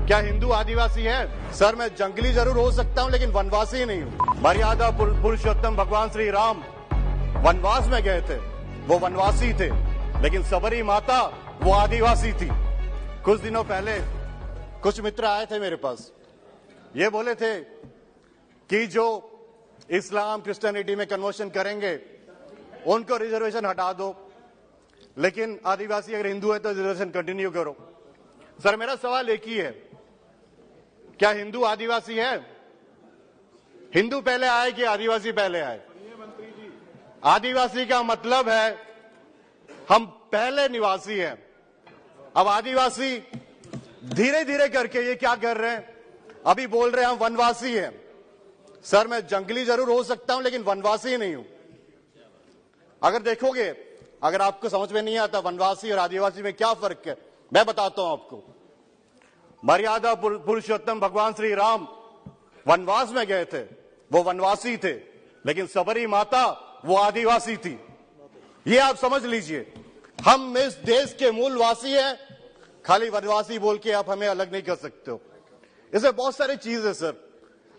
क्या हिंदू आदिवासी है? सर मैं जंगली जरूर हो सकता हूं लेकिन वनवासी नहीं हूं। मर्यादा पुरुषोत्तम भगवान श्री राम वनवास में गए थे, वो वनवासी थे, लेकिन सबरी माता वो आदिवासी थी। कुछ दिनों पहले कुछ मित्र आए थे मेरे पास, ये बोले थे कि जो इस्लाम क्रिश्चियनिटी में कन्वर्शन करेंगे उनको रिजर्वेशन हटा दो, लेकिन आदिवासी अगर हिंदू है तो रिजर्वेशन कंटिन्यू करो। सर मेरा सवाल एक ही है, क्या हिंदू आदिवासी है? हिंदू पहले आए कि आदिवासी पहले आए? आदिवासी का मतलब है हम पहले निवासी हैं। अब आदिवासी धीरे धीरे करके ये क्या कर रहे हैं, अभी बोल रहे हैं हम वनवासी हैं। सर मैं जंगली जरूर हो सकता हूं लेकिन वनवासी नहीं हूं। अगर देखोगे, अगर आपको समझ में नहीं आता वनवासी और आदिवासी में क्या फर्क है, मैं बताता हूं आपको। मर्यादा पुरुषोत्तम भगवान श्री राम वनवास में गए थे, वो वनवासी थे, लेकिन सबरी माता वो आदिवासी थी। ये आप समझ लीजिए, हम इस देश के मूलवासी हैं, खाली वनवासी बोल के आप हमें अलग नहीं कर सकते हो। इसमें बहुत सारी चीज है सर।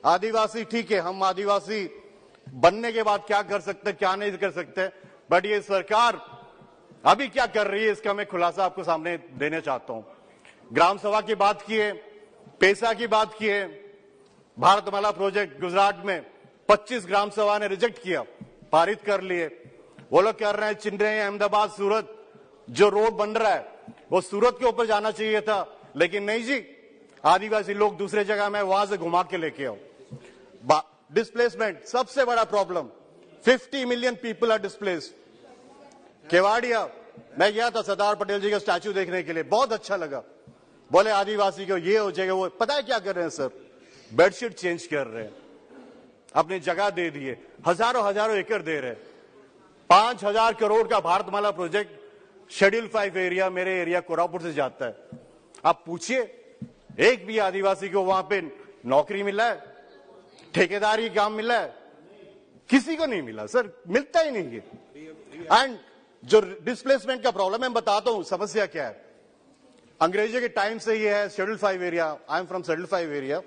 आदिवासी ठीक है, हम आदिवासी बनने के बाद क्या कर सकते क्या नहीं कर सकते, बट ये सरकार अभी क्या कर रही है इसका मैं खुलासा आपको सामने देना चाहता हूं। ग्राम सभा की बात किए, पैसा की बात किए, भारतमाला प्रोजेक्ट गुजरात में 25 ग्राम सभा ने रिजेक्ट किया, पारित कर लिए। वो लोग कर रहे हैं चिन्नई अहमदाबाद सूरत जो रोड बन रहा है वो सूरत के ऊपर जाना चाहिए था, लेकिन नहीं जी, आदिवासी लोग दूसरे जगह में वहां से घुमा के लेके आओ। डिस्प्लेसमेंट सबसे बड़ा problem, 50 million people are displaced. Kevadia मैं गया था सरदार पटेल जी का स्टैचू देखने के लिए, बहुत अच्छा लगा। बोले आदिवासी को ये हो जाएगा, वो पता है क्या कर रहे हैं सर, बेडशीट चेंज कर रहे हैं, अपनी जगह दे दिए, हजारों हजारों एकड़ दे रहे हैं। 5,000 करोड़ का भारतमाला प्रोजेक्ट शेड्यूल 5 एरिया, मेरे एरिया कोरापुट से जाता है। आप पूछिए एक भी आदिवासी को वहां पे नौकरी मिला है, ठेकेदारी काम मिला है? किसी को नहीं मिला सर, मिलता ही नहीं है। एंड जो डिस्प्लेसमेंट का प्रॉब्लम है, मैं बताता हूं समस्या क्या है। अंग्रेजों के टाइम से ये है schedule 5 area, I am from schedule 5 area.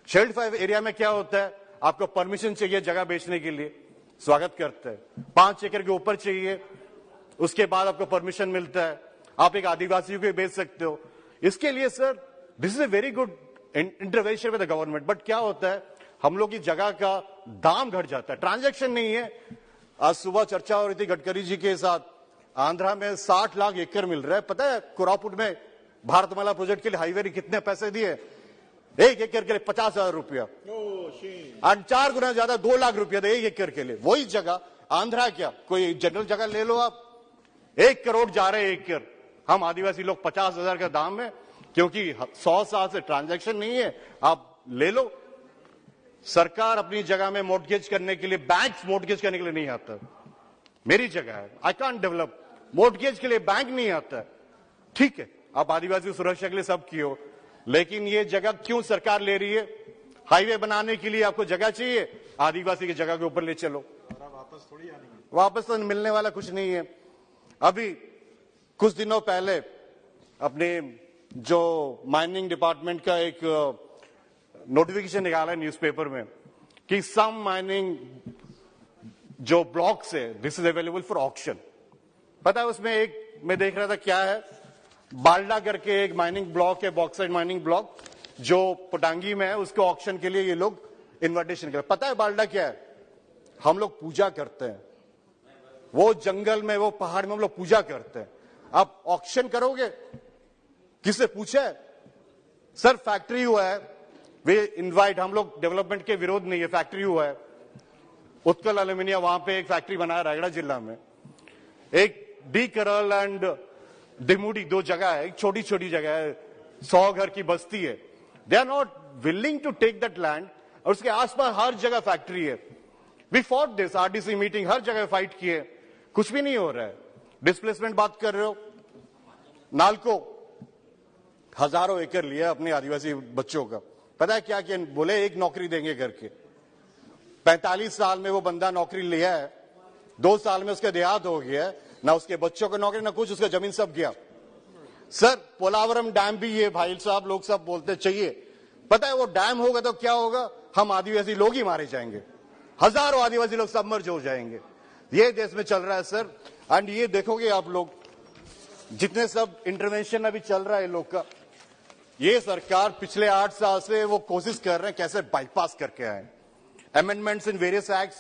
Schedule 5 area में क्या होता है, आपको परमिशन चाहिए जगह बेचने के लिए, स्वागत करते हैं। 5 एकड़ के ऊपर चाहिए, उसके बाद आपको परमिशन मिलता है, आप एक आदिवासी को बेच सकते हो। इसके लिए sir this is a very good intervention with the government, but क्या होता है हम लोग की जगह का दाम घट जाता है, ट्रांजैक्शन नहीं है। आज सुबह चर्चा हो रही थी गडकरी जी के साथ, आंध्रा में 60 लाख एकड़ मिल रहा है। पता है कोरापुट में भारतमाला प्रोजेक्ट के लिए हाईवे ने कितने पैसे दिए? 1 एकड़ के लिए 50,000 रुपया, 4 गुना ज्यादा 2 लाख रुपया दे 1 एकड़ के लिए। वही जगह आंध्रा क्या, कोई जनरल जगह ले लो आप, 1 करोड़ जा रहे 1 एकड़। हम आदिवासी लोग 50,000 का दाम है, क्योंकि 100 साल से ट्रांजैक्शन नहीं है, आप ले लो। सरकार अपनी जगह में मोर्टगेज करने के लिए, बैंक मोर्टगेज करने के लिए नहीं आता। मेरी जगह है, आई कांट डेवलप, मोर्टगेज के लिए बैंक नहीं आता। ठीक है, आप आदिवासी सुरक्षा के लिए सब किए हो, लेकिन ये जगह क्यों सरकार ले रही है? हाईवे बनाने के लिए आपको जगह चाहिए, आदिवासी की जगह के ऊपर ले चलो, वापस थोड़ी आनी है, वापस तो मिलने वाला कुछ नहीं है। अभी कुछ दिनों पहले अपने जो माइनिंग डिपार्टमेंट का एक नोटिफिकेशन निकाला है न्यूज़पेपर में कि सम माइनिंग जो ब्लॉक्स है this is available for auction. पता है उसमें एक मैं देख रहा था क्या है, बाल्डा करके एक माइनिंग ब्लॉक है, बॉक्साइट माइनिंग ब्लॉक जो पोटांगी में है, उसके ऑक्शन के लिए ये लोग इन्विटेशन कर। पता है बाल्डा क्या है? हम लोग पूजा करते हैं, वो जंगल में वो पहाड़ में हम लोग पूजा करते हैं। आप ऑक्शन करोगे, किससे पूछा है? सर फैक्ट्री हुआ है, वे इनवाइट, हम लोग डेवलपमेंट के विरोध नहीं है, फैक्ट्री हुआ है, उत्कल एल्यूमिनिया वहां पे एक फैक्ट्री बनाया रायगढ़ जिला में। एक डी करल एंड डिमुडी 2 जगह है, एक छोटी छोटी जगह है, 100 घर की बस्ती है। They are not willing to take that land, और उसके आसपास हर जगह फैक्ट्री है। We fought this, RDC meeting, हर जगह फाइट किए, कुछ भी नहीं हो रहा है। डिस्प्लेसमेंट बात कर रहे हो, नालको हजारों एकड़ लिया अपने आदिवासी बच्चों का। पता है क्या बोले? 1 नौकरी देंगे करके। 45 साल में वो बंदा नौकरी लिया है, 2 साल में उसका देहात हो गया है, ना उसके बच्चों को नौकरी ना कुछ, उसका जमीन सब गया। सर पोलावरम डैम भी ये भाई साहब लोग सब बोलते चाहिए, पता है वो डैम होगा तो क्या होगा, हम आदिवासी लोग ही मारे जाएंगे, हजारों आदिवासी लोग सबमर्ज हो जाएंगे। ये देश में चल रहा है सर। एंड ये देखोगे आप लोग जितने सब इंटरवेंशन अभी चल रहा है लोग का, ये सरकार पिछले 8 साल से वो कोशिश कर रहे हैं कैसे बाईपास करके आए। Amendments in various acts,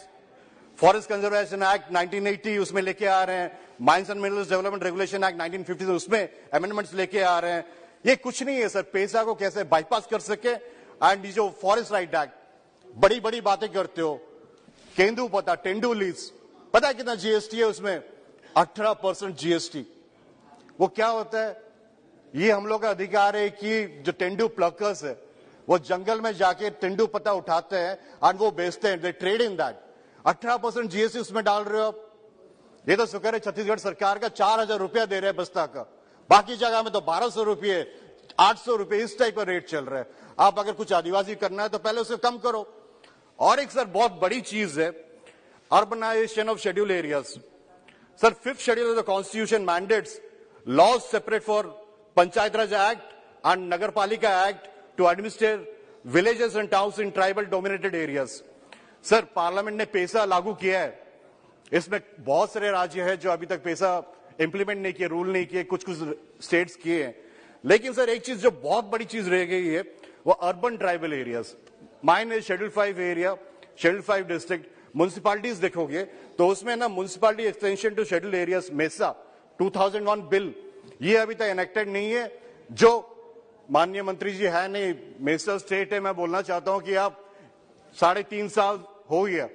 forest conservation act 1980 उसमें लेके आ रहे हैं, mines and minerals development regulation act 1950 उसमें अमेंडमेंट्स लेके आ रहे हैं। ये कुछ नहीं है सर, पैसा को कैसे बाईपास कर सके। एंड ये जो फॉरेस्ट राइट एक्ट, बड़ी बड़ी बातें करते हो, तेंदुपत्ता टेंडू लीज, पता है कितना जीएसटी है उसमें, 18% जीएसटी। वो क्या होता है, ये हम लोग का अधिकार है कि जो तेंदू प्लकर्स है वो जंगल में जाके तेंदू पत्ता उठाते हैं और वो बेचते हैं, दे ट्रेड इन दैट। 18% जीएसटी उसमें डाल रहे हो आप। ये तो शुक्र है छत्तीसगढ़ सरकार का 4000 रुपया दे रहे हैं बस्ता का, बाकी जगह में तो 1200 रुपये 800 रुपये इस टाइप का रेट चल रहा है। आप अगर कुछ आदिवासी करना है तो पहले उसे कम करो। और एक सर बहुत बड़ी चीज है, urbanisation of schedule areas. Sir 5th schedule of the constitution mandates laws separate for Panchayat Raj act and Nagarpalika act to administer villages and towns in tribal dominated areas. Sir parliament ने पैसा लागू किया है, इसमें बहुत सारे राज्य है जो अभी तक पैसा इंप्लीमेंट नहीं किए, रूल नहीं किए, कुछ कुछ स्टेट्स किए हैं। लेकिन सर एक चीज जो बहुत बड़ी चीज रह गई है वो अर्बन ट्राइबल एरियाज। माइन है schedule 5 area, schedule 5 district, municipalities देखोगे तो उसमें ना municipality extension to schedule areas मेसा 2001 बिल, ये अभी तक एनेक्टेड नहीं है। जो माननीय मंत्री जी है नहीं, मिनिस्टर स्टेट है, मैं बोलना चाहता हूं कि आप 3.5 साल हो गया,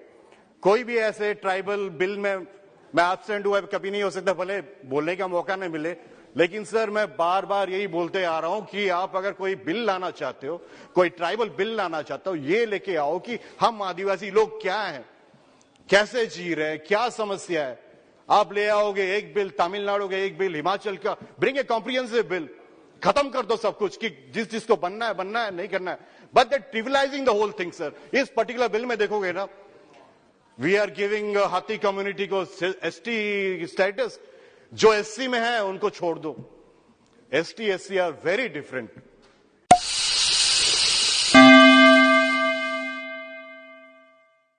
कोई भी ऐसे ट्राइबल बिल में मैं एब्सेंट हुआ कभी नहीं हो सकता, भले बोलने का मौका नहीं मिले। लेकिन सर मैं बार बार यही बोलते आ रहा हूं कि आप अगर कोई बिल लाना चाहते हो, कोई ट्राइबल बिल लाना चाहते हो, ये लेके आओ कि हम आदिवासी लोग क्या हैं, कैसे जी रहे हैं, क्या समस्या है। आप ले आओगे एक बिल तमिलनाडु का, एक बिल हिमाचल का, ब्रिंग ए कॉम्प्रिहेंसिव बिल, खत्म कर दो सब कुछ कि जिस जिसको बनना है नहीं करना है। But that trivialising the whole thing sir. इस पर्टिकुलर बिल में देखोगे ना, we are giving Hatti community को एसटी स्टेटस, जो एससी में है उनको छोड़ दो। ST SC are very different.